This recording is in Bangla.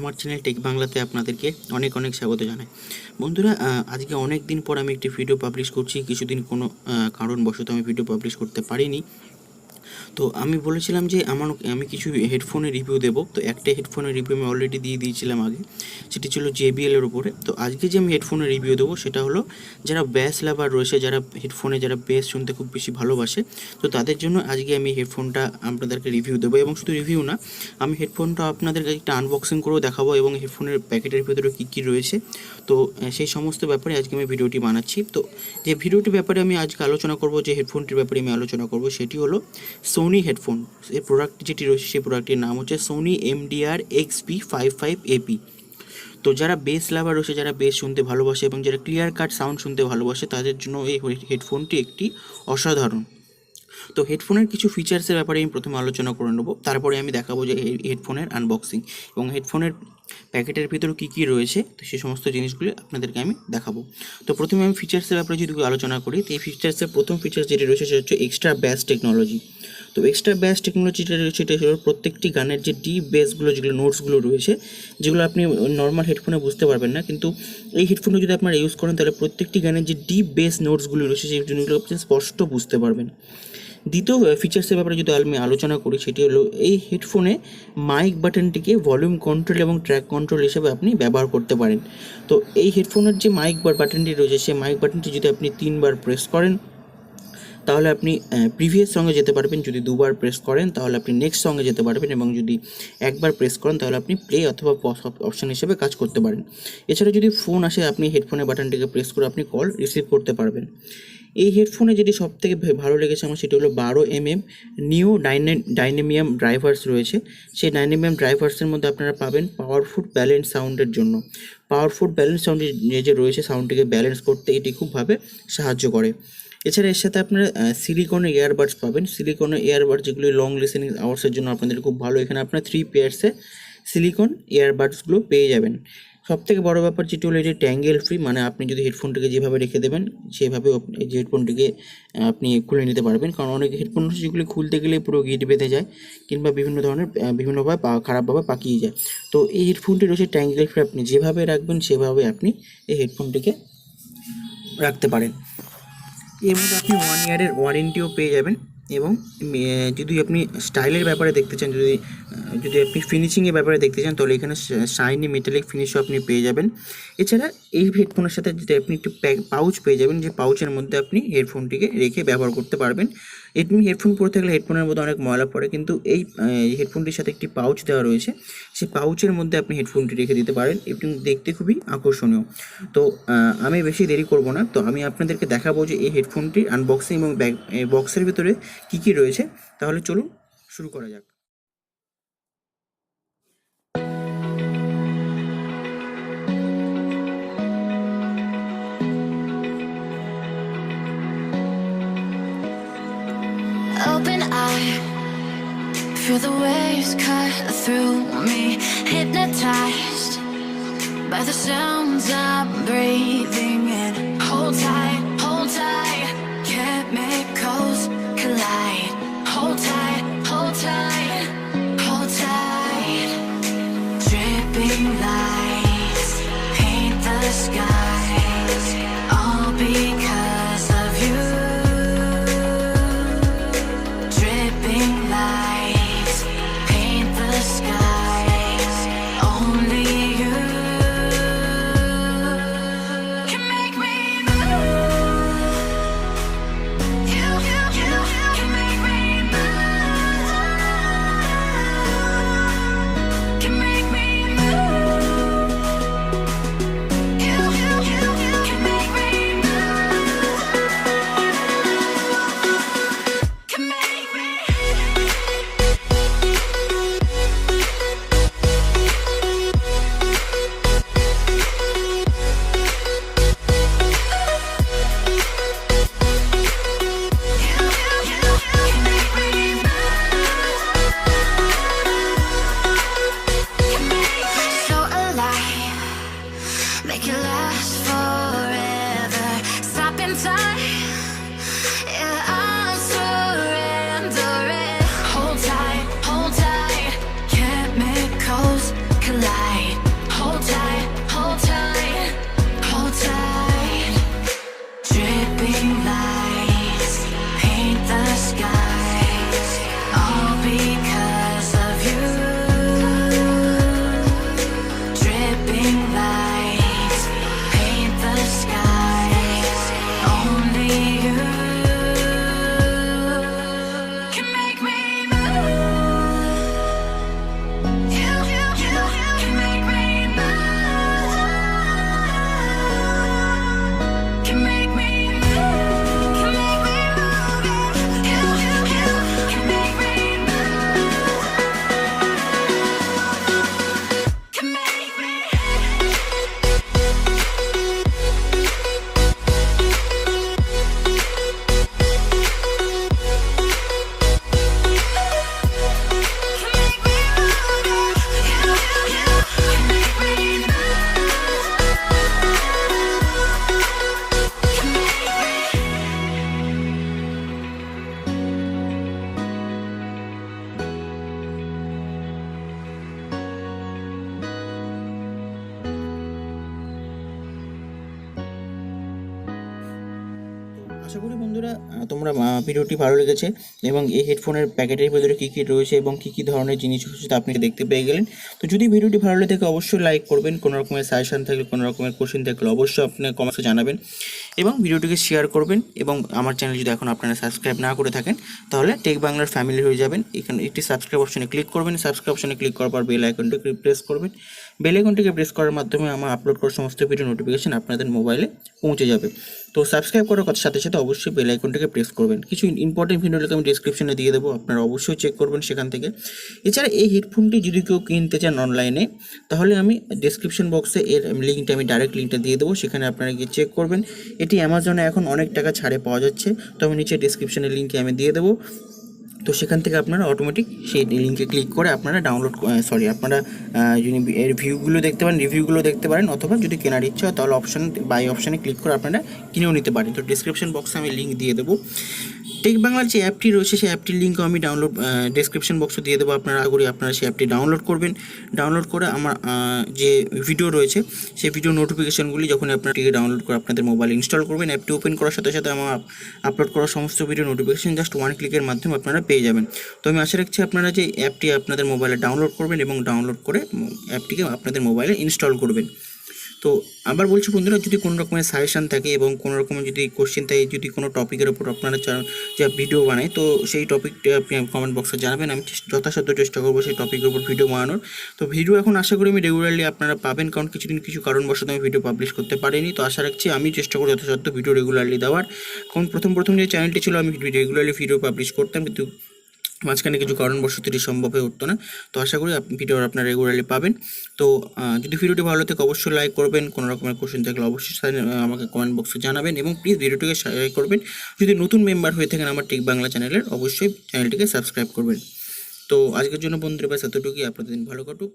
আমার চ্যানেল টেক বাংলাতে আপনাদেরকে অনেক অনেক স্বাগত জানাই। বন্ধুরা, আজকে অনেক দিন পর আমি একটি ভিডিও পাবলিশ করছি। কিছুদিন কোনো কারণবশত আমি ভিডিও পাবলিশ করতে পারিনি। তো আমি বলেছিলাম যে আমি কিছু হেডফোনের রিভিউ দেবো। তো একটা হেডফোনের রিভিউ আমি অলরেডি দিয়ে দিয়েছিলাম আগে, সেটি ছিল JBL-এর উপরে। তো আজকে যে আমি হেডফোনের রিভিউ দেবো সেটা হলো যারা বেস লাভার রয়েছে, যারা হেডফোনে যারা বেস শুনতে খুব বেশি ভালোবাসে, তো তাদের জন্য আজকে আমি হেডফোনটা আপনাদেরকে রিভিউ দেবো। এবং শুধু রিভিউ না, আমি হেডফোনটা আপনাদেরকে একটা আনবক্সিং করেও দেখাবো এবং হেডফোনের প্যাকেটের ভিতরে কী কী রয়েছে, তো সেই সমস্ত ব্যাপারে আজকে আমি ভিডিওটি বানাচ্ছি। তো যে ভিডিওটির ব্যাপারে আমি আজকে আলোচনা করব, যে হেডফোনটির ব্যাপারে আমি আলোচনা করব, সেটি হলো সোনি হেডফোন। এই প্রোডাক্ট যেটি রয়েছে সেই প্রোডাক্টটির নাম হচ্ছে সোনি MDR-XB55AP। তো যারা বেস লাভার রয়েছে, যারা বেস শুনতে ভালোবাসে এবং যারা ক্লিয়ার কাট সাউন্ড শুনতে ভালোবাসে, তাদের জন্য এই হেডফোনটি একটি অসাধারণ। তো হেডফোনের কিছু ফিচার্সের ব্যাপারে আমি প্রথমে আলোচনা করে নেব, তারপরে আমি দেখাবো যে হেডফোনের আনবক্সিং এবং হেডফোনের প্যাকেটের ভিতরে কী কী রয়েছে, তো সেই সমস্ত জিনিসগুলি আপনাদেরকে আমি দেখাবো। তো প্রথমে আমি ফিচার্সের ব্যাপারে যদি আলোচনা করি, তো এই ফিচার্সের প্রথম ফিচার্স যেটি রয়েছে সেটা হচ্ছে এক্সট্রা ব্যাস টেকনোলজি। তো এক্সট্রা ব্যাস টেকনোলজিটা রয়েছে, এটা হলো প্রত্যেকটি গানের যে ডিপ বেসগুলো, যেগুলো নোটসগুলো রয়েছে, যেগুলো আপনি নর্মাল হেডফোনে বুঝতে পারবেন না, কিন্তু এই হেডফোনটা যদি আপনারা ইউজ করেন তাহলে প্রত্যেকটি গানের যে ডিপ বেস নোটসগুলো রয়েছে সেই জিনিসগুলো আপনি স্পষ্ট বুঝতে পারবেন। দ্বিতীয় ফিচার্সের ব্যাপারে যদি আমি আলোচনা করি, সেটি হলো এই হেডফোনে মাইক বাটনটিকে ভলিউম কন্ট্রোল এবং ট্র্যাক কন্ট্রোল হিসেবে আপনি ব্যবহার করতে পারেন। তো এই হেডফোনের যে মাইক বাটনটি রয়েছে, সেই মাইক বাটনটি যদি আপনি 3 বার প্রেস করেন তাহলে আপনি প্রিভিয়াস সঙ্গে যেতে পারবেন, যদি 2 বার প্রেস করেন তাহলে আপনি নেক্সট সঙ্গে যেতে পারবেন, এবং যদি 1 বার প্রেস করেন তাহলে আপনি প্লে অথবা পজ অপশন হিসেবে কাজ করতে পারেন। এছাড়া যদি ফোন আসে, আপনি হেডফোনের বাটনটিকে প্রেস করে আপনি কল রিসিভ করতে পারবেন। এই হেডফোনে যেটি সবথেকে ভালো লেগেছে আমার, সেটি হলো 12mm নিউ ডাইনামিয়াম ড্রাইভার্স রয়েছে। সেই ডাইনামিয়াম ড্রাইভার্সের মধ্যে আপনারা পাবেন পাওয়ারফুল ব্যালেন্স সাউন্ডের জন্য। পাওয়ারফুল ব্যালেন্স সাউন্ড যে রয়েছে, সাউন্ডটিকে ব্যালেন্স করতে এটি খুবভাবে সাহায্য করে। এছাড়া এর সাথে আপনারা সিলিকনের ইয়ারবাডস পাবেন। সিলিকনের ইয়ারবাডস যেগুলি লং লিসেনিং আওয়ার্সের জন্য আপনাদের খুব ভালো। এখানে আপনার 3 পেয়ার্সে সিলিকন ইয়ারবাডসগুলো পেয়ে যাবেন। সবথেকে বড় ব্যাপার যেটি হলো, এটি ট্যাঙ্গেল ফ্রি, মানে আপনি যদি হেডফোনটিকে যেভাবে রেখে দেবেন সেভাবে এই যে হেডফোনটিকে আপনি খুলে নিতে পারবেন। কারণ অনেক হেডফোন আছে যেগুলি খুলতে গেলে পুরো গিট বেঁধে যায় কিংবা বিভিন্নভাবে খারাপভাবে পাকিয়ে যায়। তো এই হেডফোনটি রয়েছে ট্যাঙ্গেল ফ্রি, আপনি যেভাবে রাখবেন সেভাবে আপনি এই হেডফোনটিকে রাখতে পারেন। এর মধ্যে আপনি 1 ইয়ারের ওয়ারেন্টিও পেয়ে যাবেন। এবং যদি আপনি স্টাইলের ব্যাপারে দেখতে চান, যদি আপনি ফিনিশিংয়ের ব্যাপারে দেখতে চান, তাহলে এখানে শাইনি মেটালিক ফিনিশও আপনি পেয়ে যাবেন। এছাড়া এই হেডফোনের সাথে যদি আপনি একটু পাউচ পেয়ে যাবেন, যে পাউচের মধ্যে আপনি হেডফোনটিকে রেখে ব্যবহার করতে পারবেন। এমনি হেডফোন পরে থাকলে হেডফোনের মধ্যে অনেক ময়লা পড়ে, কিন্তু এই হেডফোনটির সাথে একটি পাউচ দেওয়া রয়েছে, সেই পাউচের মধ্যে আপনি হেডফোনটি রেখে দিতে পারেন এবং দেখতে খুবই আকর্ষণীয়। তো আমি বেশি দেরি করব না, তো আমি আপনাদেরকে দেখাবো যে এই হেডফোনটির আনবক্সিং এবং বক্সের ভিতরে কী কী রয়েছে। তাহলে চলুন শুরু করা যাক। Open eye, feel the waves cut through me, hypnotized by the sounds I'm breathing in. Hold tight, chemicals collide. Hold tight, hold tight, hold tight. Dripping lights paint the skies, all because of you. Dripping lights paint the skies, only you can make me move. You can make me move. Can make me move. You can make me move. Can make me. So alive, make it last forever. Stop in time, yeah, I'm surrendering. Hold tight, chemicals collide. আশা করি বন্ধুরা তোমরা ভিডিওটি ভালো লেগেছে এবং এই হেডফোনের প্যাকেটের ভিতরে কী কী রয়েছে এবং কী কী ধরনের জিনিস রয়েছে তা আপনি দেখতে পেয়ে গেলেন। তো যদি ভিডিওটি ভালো লেগে থাকে অবশ্যই লাইক করবেন, কোনো রকমের সাজেশন থাকলে কোনো রকমের কোশ্চেন থাকলে অবশ্যই আপনি কমেন্টে জানাবেন এবং ভিডিওটিকে শেয়ার করবেন। এবং আমার চ্যানেল যদি এখন আপনারা সাবস্ক্রাইব না করে থাকেন তাহলে টেক বাংলার ফ্যামিলি হয়ে যাবেন। এখানে একটি সাবস্ক্রাইব অপশনে ক্লিক করবেন, সাবস্ক্রাইব অপশনে ক্লিক করার পর বেল আইকনটিকে প্রেস করবেন। বেল আইকনটিকে প্রেস করার মাধ্যমে আমার আপলোড করা সমস্ত ভিডিও নোটিফিকেশন আপনাদের মোবাইলে পৌঁছে যাবে। তো সাবস্ক্রাইব করার সাথে সাথে অবশ্যই বেল আইকনটাকে প্রেস করবেন। কিছু ইম্পর্টেন্ট ভিডিওটাকে আমি ডিসক্রিপশনে দিয়ে দেবো, আপনারা অবশ্যই চেক করবেন সেখান থেকে। এছাড়া এই হেডফোনটি যদি কেউ কিনতে চান অনলাইনে তাহলে আমি ডিসক্রিপশন বক্সে এর লিঙ্কটা আমি ডাইরেক্ট লিঙ্কটা দিয়ে দেবো, সেখানে আপনারা গিয়ে চেক করবেন। এটি অ্যামাজনে এখন অনেক টাকা ছাড়ে পাওয়া যাচ্ছে, তো আমি নিচে ডিসক্রিপশনের লিঙ্কে আমি দিয়ে দেবো। তো সেখান থেকে আপনারা অটোমেটিক সেই লিঙ্কে ক্লিক করে আপনারা আপনারা যদি এর ভিউগুলো দেখতে পারেন, রিভিউগুলো দেখতে পারেন, অথবা যদি কেনার ইচ্ছা হয় তাহলে বাই অপশানে ক্লিক করে আপনারা কিনেও নিতে পারেন। তো ডিসক্রিপশন বক্সে আমি লিঙ্ক দিয়ে দেবো। টেক বাংলার যে অ্যাপটি রয়েছে সেই অ্যাপটির লিঙ্কও আমি ডেসক্রিপশন বক্সে দিয়ে দেবো। আপনারা করি আপনারা সেই অ্যাপটি ডাউনলোড করবেন। ডাউনলোড করে আমার যে ভিডিও রয়েছে সেই ভিডিও নোটিফিকেশনগুলি যখন আপনারা ডাউনলোড করে আপনাদের মোবাইলে ইনস্টল করবেন, অ্যাপটি ওপেন করার সাথে সাথে আমার আপলোড করা সমস্ত ভিডিও নোটিফিকেশন জাস্ট ওয়ান ক্লিকের মাধ্যমে আপনারা পেয়ে যাবেন। তো আমি আশা রাখছি আপনারা যে অ্যাপটি আপনাদের মোবাইলে ডাউনলোড করবেন এবং ডাউনলোড করে অ্যাপটিকে আপনাদের মোবাইলে ইনস্টল করবেন। তো আবার বলছি বন্ধুরা, যদি কোনো রকমের সাজেশান থাকে এবং কোনো রকমের যদি কোশ্চেন থাকে, যদি কোনো টপিকের ওপর আপনারা যা ভিডিও বানায় তো সেই টপিকটা আপনি কমেন্ট বক্সে জানাবেন। আমি যথাসাধ্য চেষ্টা করবো সেই টপিকের উপর ভিডিও বানানোর। তো ভিডিও এখন আশা করি আমি রেগুলারলি আপনারা পাবেন, কারণ কিছু কারণবশত আমি ভিডিও পাবলিশ করতে পারিনি। তো আশা রাখছি আমি চেষ্টা করি যথাসাধ্য ভিডিও রেগুলারলি দেওয়ার, কারণ প্রথম যে চ্যানেলটি ছিল আমি রেগুলারলি ভিডিও পাবলিশ করতাম, কিন্তু মাঝখানে কিছু কারণবশত এটি সম্ভব হয়ে উঠতো না। তো আশা করি ভিডিও আপনারা রেগুলারলি পাবেন। তো যদি ভিডিওটি ভালো থাকে অবশ্যই লাইক করবেন, কোনো রকমের কোশ্চেন থাকলে অবশ্যই আমাকে কমেন্ট বক্সে জানাবেন এবং প্লিজ ভিডিওটিকে শেয়ার করবেন। যদি নতুন মেম্বার হয়ে থাকেন আমার টেক বাংলা চ্যানেলের, অবশ্যই চ্যানেলটিকে সাবস্ক্রাইব করবেন। তো আজকের জন্য বন্ধুরা বাস এতটুকুই। আপনাদের দিন ভালো কাটুক।